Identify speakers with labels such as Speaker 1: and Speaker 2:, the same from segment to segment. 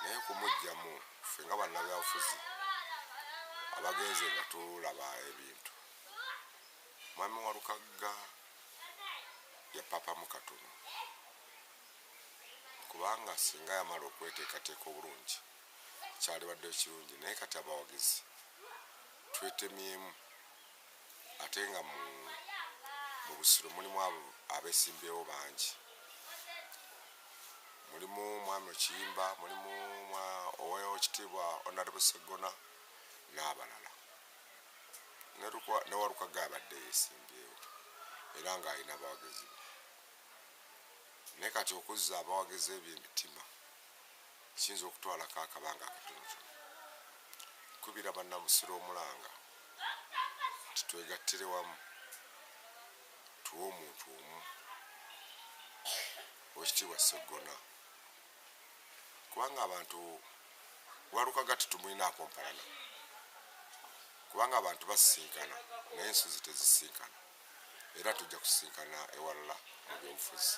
Speaker 1: naye kumujjamu ffe nga bannabyabufuzi abagenze nga tulaba ebintu. Mwami Bawalukagga ya papa mu katono, kubanga singa yamala okweteekateeka obulungi kyalibadde ekirungi, naye kati Abawagizi twetemyemu ate nga mu Busiro mulimu abeesimbyewo bangi. Mulimu mwami Okiyimba, mulimu Oweekitiibwa Honorable Sseggona n'abalala. Ne Bawalukagga abadde yeesimbyewo era ng'alina Abawagizi. Naye kati okuzza Abawagizi eby'emitima kiyinza okutwalako akabanga akatonotono. Kubira bannamusiro omulanga titwegattire wamu tuwe omuntu omu, Oweekitiibwa Sseggona, kubanga abantu Bawalukagga tetumulinaako mpalana, kubanga abantu basisinkana naye ensozi tezisinkana, era tujja kusisinkana ewalala mu byobufuzi.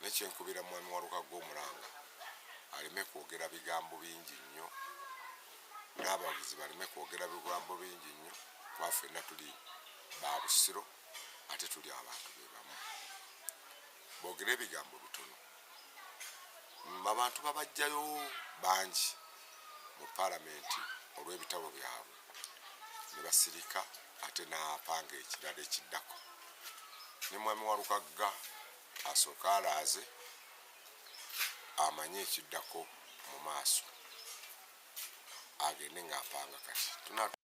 Speaker 1: Nekyenkubira mwami Bawalukagga omulanga aleme kwogera bigambo bingi nnyo, n'Abawagizi baleme kwogera bigambo bingi nnyo, kuba ffenna tuli ba Busiro ate tuli abantu be bamu. Boogere ebigambo bitono. Abantu babajjayo bangi mu Paalamenti olw'ebitabo byabwe ne basirika ate n'apanga ekirala ekiddako. Ne mwami Bawalukagga asooka alaaze amanye ekiddako mu maaso agende ng'apanga kati.